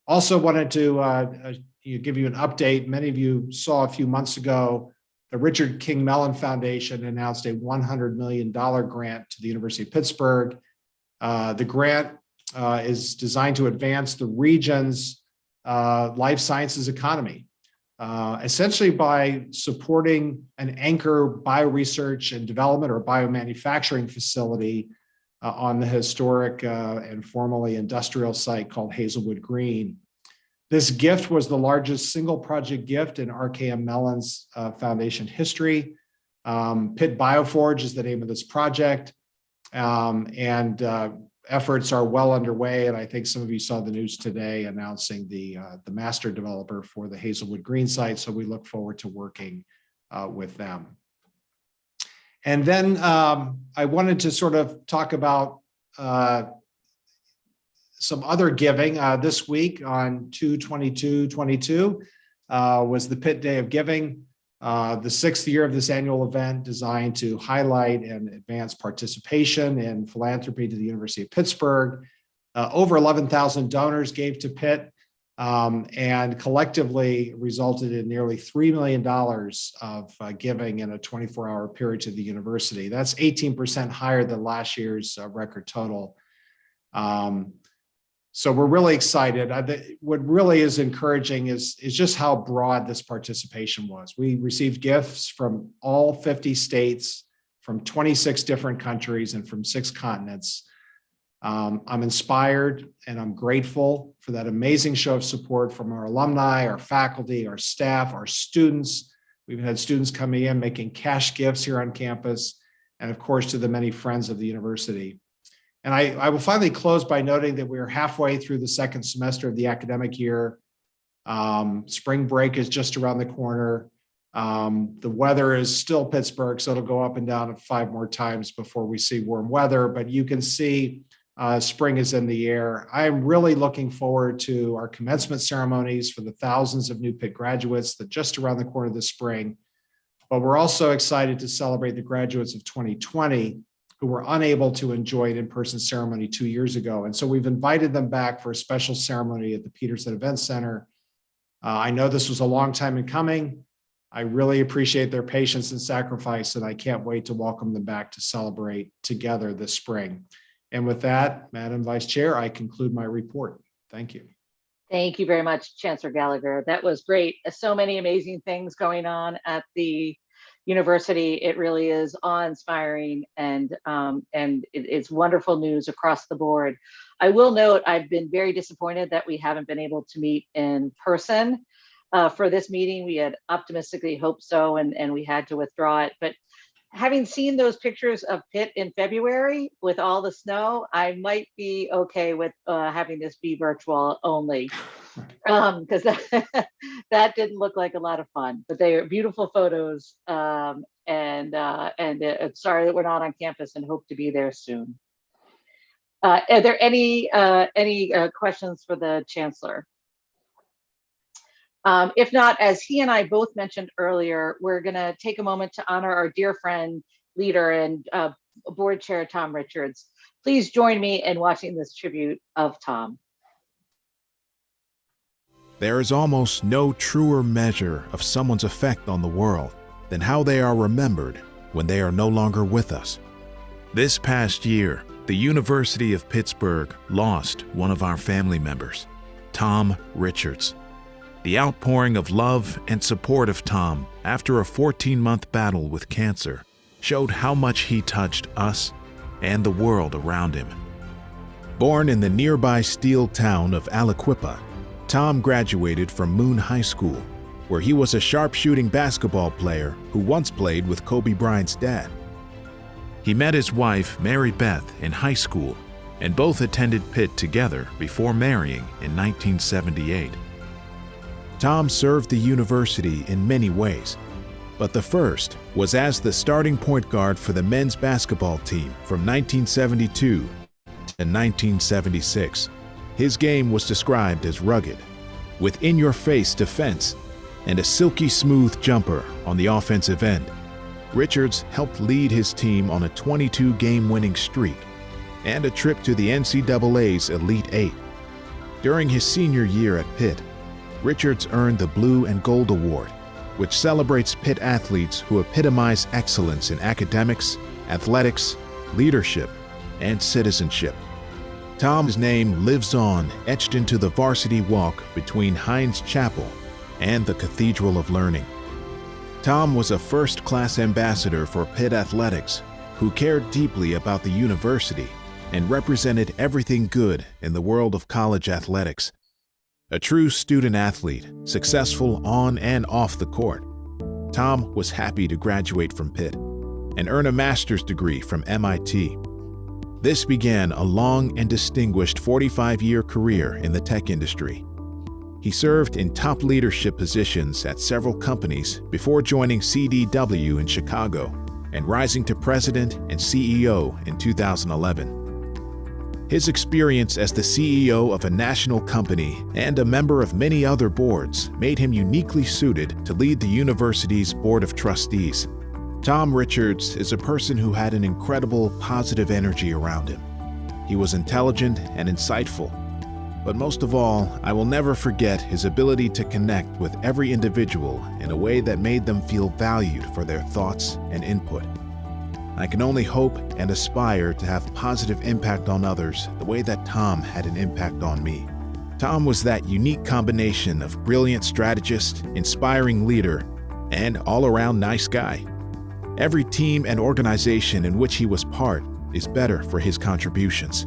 Also wanted to give you an update. Many of you saw a few months ago the Richard King Mellon Foundation announced a $100 million grant to the University of Pittsburgh. The grant is designed to advance the region's life sciences economy, essentially by supporting an anchor bioresearch and development or biomanufacturing facility on the historic and formerly industrial site called Hazelwood Green. This gift was the largest single project gift in RKM Mellon's foundation history. Pitt Bioforge is the name of this project. Efforts are well underway. And I think some of you saw the news today announcing the master developer for the Hazelwood Green site. So we look forward to working with them. And then I wanted to sort of talk about some other giving. This week on 2/22/22 was the Pitt Day of Giving, the 6th year of this annual event designed to highlight and advance participation in philanthropy to the University of Pittsburgh. Over 11,000 donors gave to Pitt and collectively resulted in nearly $3 million of giving in a 24-hour period to the university. That's 18% higher than last year's record total. So we're really excited. What really is encouraging is just how broad this participation was. We received gifts from all 50 states, from 26 different countries, and from 6 continents. I'm inspired and I'm grateful for that amazing show of support from our alumni, our faculty, our staff, our students. We've had students coming in making cash gifts here on campus, and of course to the many friends of the university. And I will finally close by noting that we are halfway through the 2nd semester of the academic year. Spring break is just around the corner. The weather is still Pittsburgh, so it'll go up and down 5 more times before we see warm weather, but you can see spring is in the air. I am really looking forward to our commencement ceremonies for the thousands of new Pitt graduates that just around the corner this spring. But we're also excited to celebrate the graduates of 2020 who were unable to enjoy an in-person ceremony 2 years ago. And so we've invited them back for a special ceremony at the Peterson Event Center. I know this was a long time in coming. I really appreciate their patience and sacrifice, and I can't wait to welcome them back to celebrate together this spring. And with that, Madam Vice Chair, I conclude my report. Thank you. Thank you very much, Chancellor Gallagher. That was great. So many amazing things going on at the university. It really is awe-inspiring, and it's wonderful news across the board. I will note I've been very disappointed that we haven't been able to meet in person for this meeting. We had optimistically hoped so, and we had to withdraw it. But having seen those pictures of Pitt in February with all the snow, I might be okay with having this be virtual only, because that didn't look like a lot of fun. But they are beautiful photos, and sorry that we're not on campus, and hope to be there soon. Are there any questions for the Chancellor? If not, as he and I both mentioned earlier, we're going to take a moment to honor our dear friend, leader, and board chair, Tom Richards. Please join me in watching this tribute of Tom. There is almost no truer measure of someone's effect on the world than how they are remembered when they are no longer with us. This past year, the University of Pittsburgh lost one of our family members, Tom Richards. The outpouring of love and support of Tom after a 14-month battle with cancer showed how much he touched us and the world around him. Born in the nearby steel town of Aliquippa, Tom graduated from Moon High School, where he was a sharpshooting basketball player who once played with Kobe Bryant's dad. He met his wife, Mary Beth, in high school, and both attended Pitt together before marrying in 1978. Tom served the university in many ways, but the first was as the starting point guard for the men's basketball team from 1972 to 1976. His game was described as rugged, with in-your-face defense and a silky smooth jumper on the offensive end. Richards helped lead his team on a 22-game winning streak and a trip to the NCAA's Elite Eight. During his senior year at Pitt, Richards earned the Blue and Gold Award, which celebrates Pitt athletes who epitomize excellence in academics, athletics, leadership, and citizenship. Tom's name lives on, etched into the varsity walk between Heinz Chapel and the Cathedral of Learning. Tom was a first-class ambassador for Pitt athletics who cared deeply about the university and represented everything good in the world of college athletics. A true student athlete, successful on and off the court, Tom was happy to graduate from Pitt and earn a master's degree from MIT. This began a long and distinguished 45-year career in the tech industry. He served in top leadership positions at several companies before joining CDW in Chicago and rising to president and CEO in 2011. His experience as the CEO of a national company and a member of many other boards made him uniquely suited to lead the university's Board of Trustees. Tom Richards is a person who had an incredible positive energy around him. He was intelligent and insightful, but most of all, I will never forget his ability to connect with every individual in a way that made them feel valued for their thoughts and input. I can only hope and aspire to have positive impact on others the way that Tom had an impact on me. Tom was that unique combination of brilliant strategist, inspiring leader, and all-around nice guy. Every team and organization in which he was part is better for his contributions.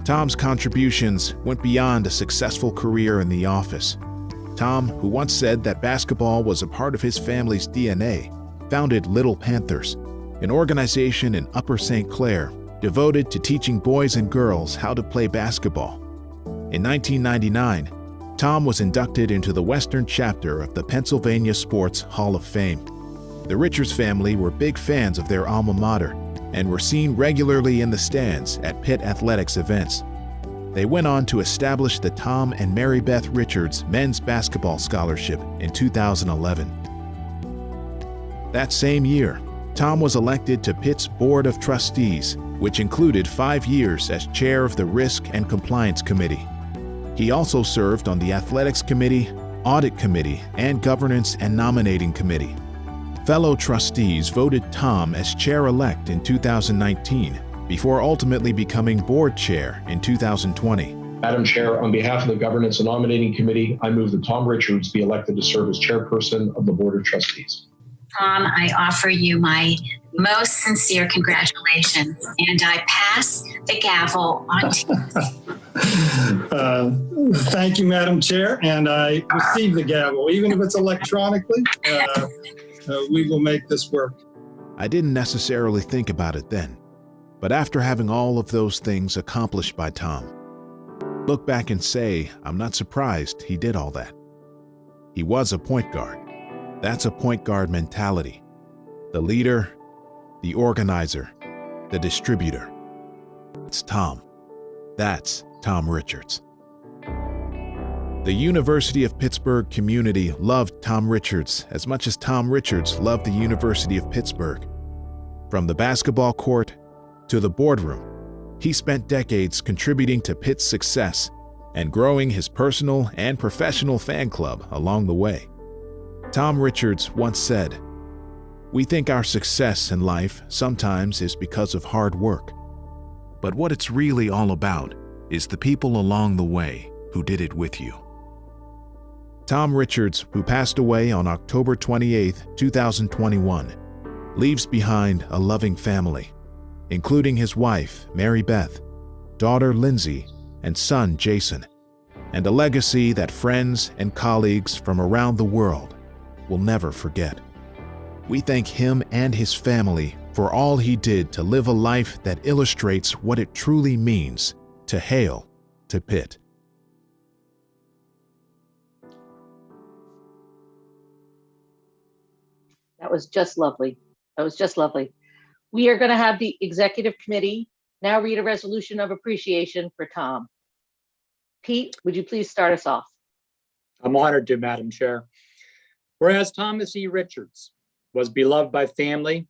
Tom's contributions went beyond a successful career in the office. Tom, who once said that basketball was a part of his family's DNA, founded Little Panthers, an organization in Upper St. Clair devoted to teaching boys and girls how to play basketball. In 1999, Tom was inducted into the Western chapter of the Pennsylvania Sports Hall of Fame. The Richards family were big fans of their alma mater and were seen regularly in the stands at Pitt athletics events. They went on to establish the Tom and Mary Beth Richards Men's Basketball Scholarship in 2011. That same year, Tom was elected to Pitt's Board of Trustees, which included 5 years as chair of the Risk and Compliance Committee. He also served on the Athletics Committee, Audit Committee, and Governance and Nominating Committee. Fellow trustees voted Tom as chair-elect in 2019, before ultimately becoming board chair in 2020. Madam Chair, on behalf of the Governance and Nominating Committee, I move that Tom Richards be elected to serve as chairperson of the Board of Trustees. Tom, I offer you my most sincere congratulations, and I pass the gavel on to you. Thank you, Madam Chair, and I receive the gavel, even if it's electronically. We will make this work. I didn't necessarily think about it then, but after having all of those things accomplished by Tom, look back and say, I'm not surprised he did all that. He was a point guard. That's a point guard mentality. The leader, the organizer, the distributor. It's Tom. That's Tom Richards. The University of Pittsburgh community loved Tom Richards as much as Tom Richards loved the University of Pittsburgh. From the basketball court to the boardroom, he spent decades contributing to Pitt's success and growing his personal and professional fan club along the way. Tom Richards once said, "We think our success in life sometimes is because of hard work, but what it's really all about is the people along the way who did it with you." Tom Richards, who passed away on October 28, 2021, leaves behind a loving family, including his wife, Mary Beth, daughter Lindsay, and son Jason, and a legacy that friends and colleagues from around the world will never forget. We thank him and his family for all he did to live a life that illustrates what it truly means to hail to Pitt. That was just lovely. That was just lovely. We are going to have the executive committee now read a resolution of appreciation for Tom. Pete, would you please start us off? I'm honored to, Madam Chair. Whereas Thomas E. Richards was beloved by family,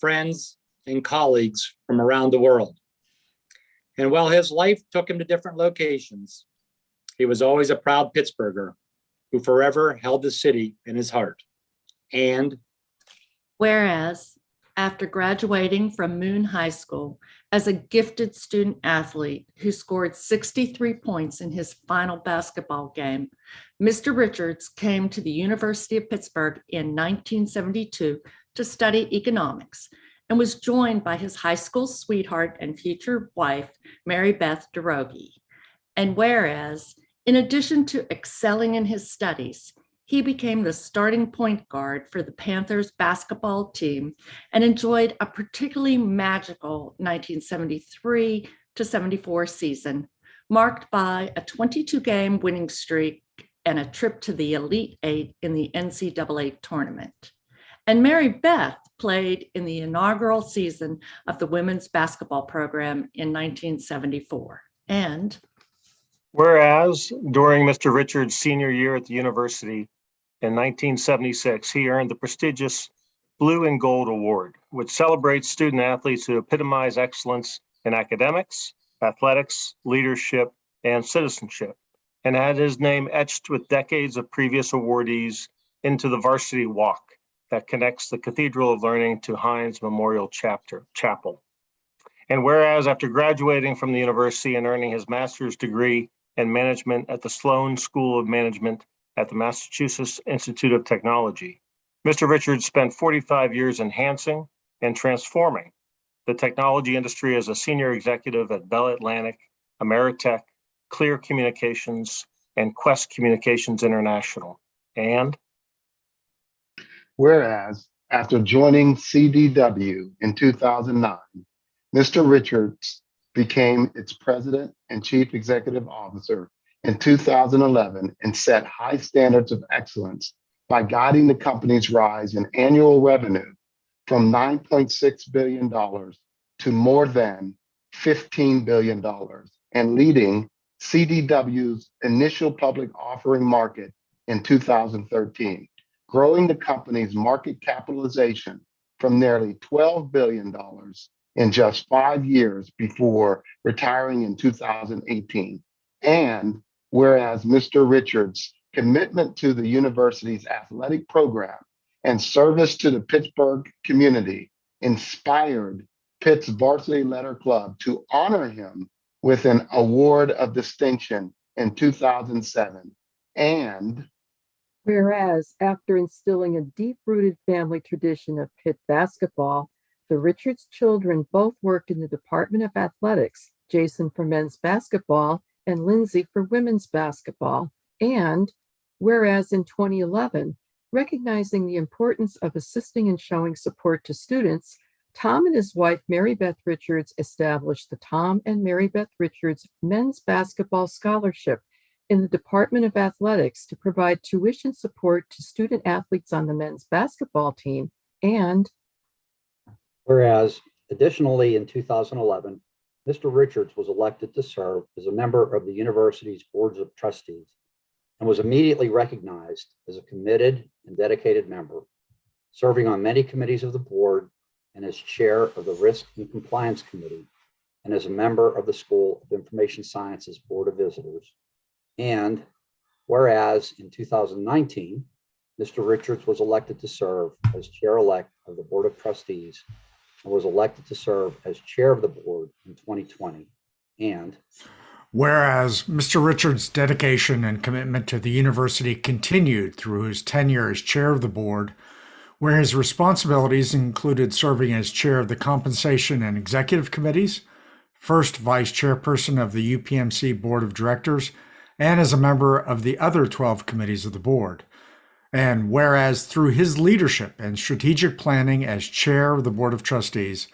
friends, and colleagues from around the world. And while his life took him to different locations, he was always a proud Pittsburgher who forever held the city in his heart. And whereas, after graduating from Moon High School as a gifted student athlete who scored 63 points in his final basketball game, Mr. Richards came to the University of Pittsburgh in 1972 to study economics and was joined by his high school sweetheart and future wife, Mary Beth DeRogie. And whereas, in addition to excelling in his studies, he became the starting point guard for the Panthers basketball team and enjoyed a particularly magical 1973 to 74 season, marked by a 22-game winning streak and a trip to the Elite Eight in the NCAA tournament. And Mary Beth played in the inaugural season of the women's basketball program in 1974. And whereas during Mr. Richards' senior year at the university in 1976, he earned the prestigious Blue and Gold Award, which celebrates student athletes who epitomize excellence in academics, athletics, leadership, and citizenship, and had his name etched with decades of previous awardees into the varsity walk that connects the Cathedral of Learning to Hines Memorial Chapel. And whereas after graduating from the university and earning his master's degree in management at the Sloan School of Management at the Massachusetts Institute of Technology, Mr. Richards spent 45 years enhancing and transforming the technology industry as a senior executive at Bell Atlantic, Ameritech, Clear Communications, and Quest Communications International. And whereas after joining CDW in 2009, Mr. Richards became its president and chief executive officer in 2011 and set high standards of excellence by guiding the company's rise in annual revenue from $9.6 billion to more than $15 billion and leading CDW's initial public offering market in 2013, growing the company's market capitalization from nearly $12 billion in just 5 years before retiring in 2018. And whereas Mr. Richards' commitment to the university's athletic program and service to the Pittsburgh community inspired Pitt's Varsity Letter Club to honor him with an award of distinction in 2007. And whereas after instilling a deep-rooted family tradition of Pitt basketball, the Richards children both work in the Department of Athletics, Jason for men's basketball and Lindsay for women's basketball. And whereas in 2011, recognizing the importance of assisting and showing support to students, Tom and his wife, Mary Beth Richards, established the Tom and Mary Beth Richards Men's Basketball Scholarship in the Department of Athletics to provide tuition support to student athletes on the men's basketball team. And whereas additionally in 2011, Mr. Richards was elected to serve as a member of the university's boards of trustees and was immediately recognized as a committed and dedicated member, serving on many committees of the board and as chair of the Risk and Compliance Committee and as a member of the School of Information Sciences Board of Visitors. And whereas in 2019, Mr. Richards was elected to serve as chair-elect of the Board of Trustees and was elected to serve as chair of the board in 2020. And whereas Mr. Richards' dedication and commitment to the university continued through his tenure as chair of the board, where his responsibilities included serving as chair of the Compensation and Executive Committees, first vice chairperson of the UPMC Board of Directors, and as a member of the other 12 committees of the board. And whereas through his leadership and strategic planning as chair of the Board of Trustees,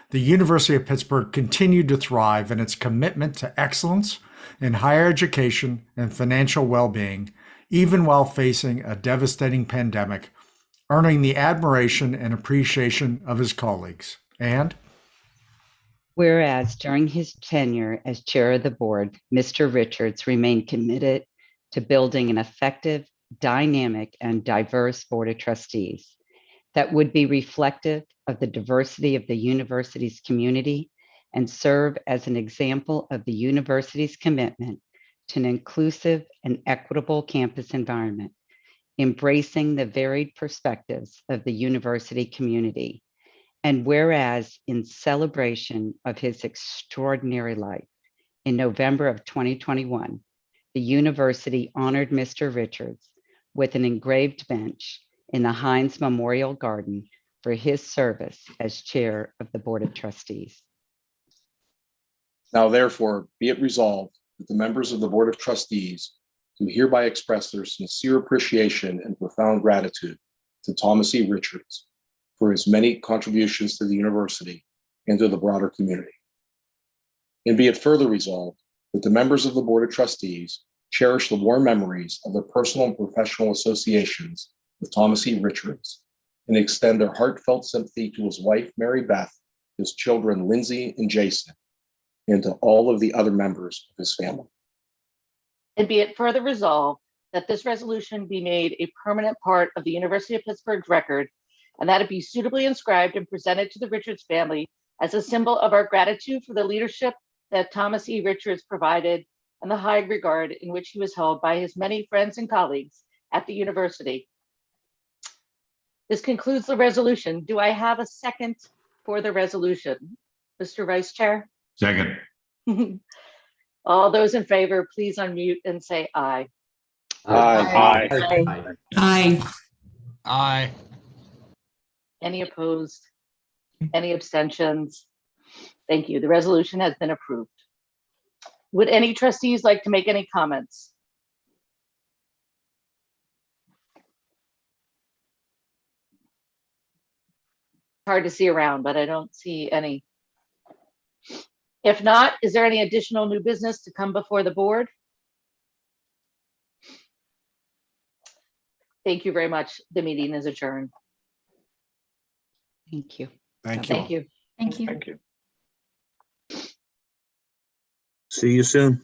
the University of Pittsburgh continued to thrive in its commitment to excellence in higher education and financial well-being, even while facing a devastating pandemic, earning the admiration and appreciation of his colleagues. And whereas during his tenure as chair of the board, Mr. Richards remained committed to building an effective, dynamic, and diverse board of trustees that would be reflective of the diversity of the university's community and serve as an example of the university's commitment to an inclusive and equitable campus environment, embracing the varied perspectives of the university community. And whereas in celebration of his extraordinary life, in November of 2021, the university honored Mr. Richards with an engraved bench in the Hines Memorial Garden for his service as chair of the Board of Trustees. Now therefore be it resolved that the members of the Board of Trustees do hereby express their sincere appreciation and profound gratitude to Thomas E. Richards for his many contributions to the university and to the broader community. And be it further resolved that the members of the Board of Trustees cherish the warm memories of their personal and professional associations with Thomas E. Richards and extend their heartfelt sympathy to his wife, Mary Beth, his children, Lindsay and Jason, and to all of the other members of his family. And be it further resolved that this resolution be made a permanent part of the University of Pittsburgh's record, and that it be suitably inscribed and presented to the Richards family as a symbol of our gratitude for the leadership that Thomas E. Richards provided and the high regard in which he was held by his many friends and colleagues at the university. This concludes the resolution. Do I have a second for the resolution? Mr. Vice Chair? Second. All those in favor, please unmute and say aye. Aye. Aye. Aye. Aye. Any opposed? Any abstentions? Thank you. The resolution has been approved. Would any trustees like to make any comments? Hard to see around, but I don't see any. If not, is there any additional new business to come before the board? Thank you very much. The meeting is adjourned. Thank you. Thank you. Thank you. Thank you. Thank you. See you soon.